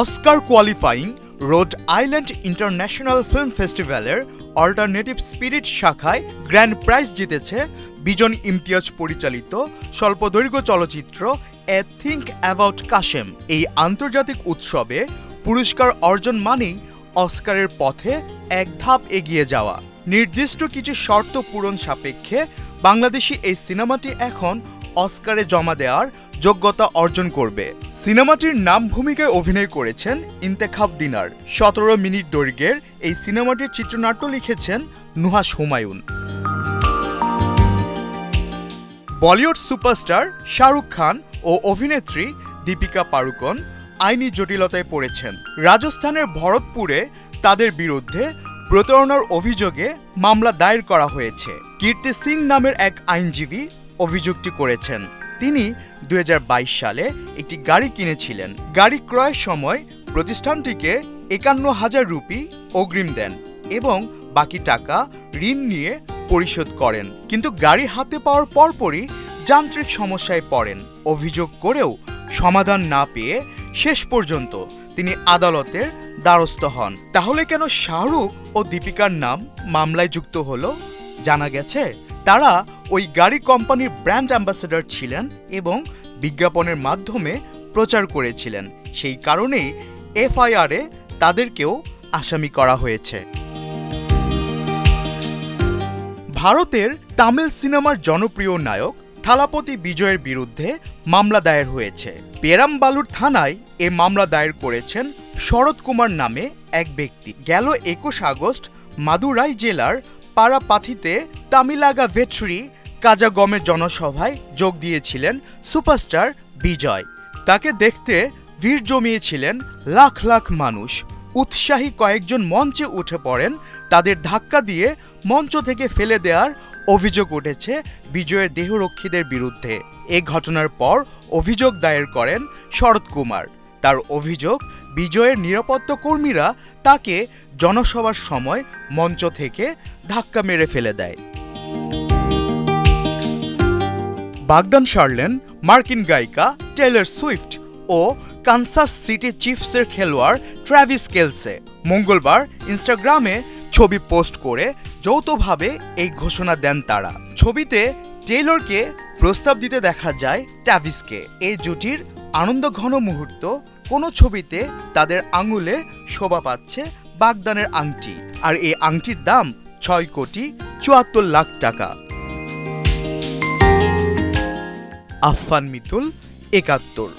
Oscar qualifying Rhode Island international film ফেস্টিভ্যালের alternative spirit শাখায় grand prize জিতেছে বিজন ইমতিয়াজ পরিচালিত স্বল্পদৈর্ঘ্য চলচ্চিত্র এ থিঙ্ক অ্যাবাউট কাশেম। এই আন্তর্জাতিক উৎসবে পুরস্কার অর্জন মানেই অস্কারের পথে এক ধাপ এগিয়ে যাওয়া। নির্দিষ্ট কিছু শর্ত পূরণ সাপেক্ষে বাংলাদেশি এই সিনেমাটি এখন অস্কারে জমা দেওয়ার যোগ্যতা অর্জন করবে। সিনেমাটির নাম ভূমিকায় অভিনয় করেছেন ইন্তেখাব দিনার। 17 মিনিট দৈর্ঘ্যের এই সিনেমাটির চিত্রনাট্য লিখেছেন নুহাস হুমায়ুন। বলিউড সুপারস্টার শাহরুখ খান ও অভিনেত্রী দীপিকা পাড়ুকোন আইনি জটিলতায় পড়েছেন। রাজস্থানের ভরতপুরে তাদের বিরুদ্ধে প্রতারণার অভিযোগে মামলা দায়ের করা হয়েছে। কীর্তি সিং নামের এক আইনজীবী অভিযোগটি করেছেন। তিনি 2022 সালে একটি গাড়ি কিনেছিলেন। গাড়ি ক্রয়ের সময় প্রতিষ্ঠানটিকে 51,000 রুপি অগ্রিম দেন এবং বাকি টাকা ঋণ নিয়ে পরিশোধ করেন। কিন্তু গাড়ি হাতে পাওয়ার পরপরই যান্ত্রিক সমস্যায় পড়েন। অভিযোগ করেও সমাধান না পেয়ে শেষ পর্যন্ত তিনি আদালতের দ্বারস্থ হন। তাহলে কেন শাহরুখ ও দীপিকার নাম মামলায় যুক্ত হলো? জানা গেছে তারা ওই গাড়ি কোম্পানির ব্র্যান্ড অ্যাম্বাসেডর ছিলেন এবং বিজ্ঞাপনের মাধ্যমে প্রচার করেছিলেন। সেই কারণেই এফআইআরে তাদেরকেও আসামি করা হয়েছে। ভারতের তামিল সিনেমার জনপ্রিয় নায়ক থালাপতি বিজয়ের বিরুদ্ধে মামলা দায়ের হয়েছে। পেরাম্বালুর থানায় এ মামলা দায়ের করেছেন শরৎ কুমার নামে এক ব্যক্তি। গেল 21 আগস্ট মাদুরাই জেলার পারাপাথিতে তামিলাগা ভেট্রি কাজাগমের জনসভায় যোগ দিয়েছিলেন সুপারস্টার বিজয়। তাকে দেখতে ভিড় জমিয়েছিলেন লাখ লাখ মানুষ। উৎসাহী কয়েকজন মঞ্চে উঠে পড়েন। তাদের ধাক্কা দিয়ে মঞ্চ থেকে ফেলে দেওয়ার অভিযোগ উঠেছে বিজয়ের দেহরক্ষীদের বিরুদ্ধে। এ ঘটনার পর অভিযোগ দায়ের করেন শরৎ কুমার। তার অভিযোগ, বিজয়ের নিরাপত্তা কর্মীরা তাকে জনসভার সময় মঞ্চ থেকে ধাক্কা মেরে ফেলে দেয়। বাগদান সারলেন মার্কিন গায়িকা টেইলর সুইফট ও কানসাস সিটি চিফসের খেলোয়াড় ট্র্যাভিস কেলসে। মঙ্গলবার ইনস্টাগ্রামে ছবি পোস্ট করে যৌথভাবে এই ঘোষণা দেন তারা। ছবিতে টেইলরকে প্রস্তাব দিতে দেখা যায় ট্র্যাভিসকে। এই জুটির আনন্দঘন মুহূর্ত। কোনো ছবিতে তাদের আঙুলে শোভা পাচ্ছে বাগদানের আংটি, আর এই আংটির দাম 6,74,00,000 টাকা। আফফান মিতুল, 71।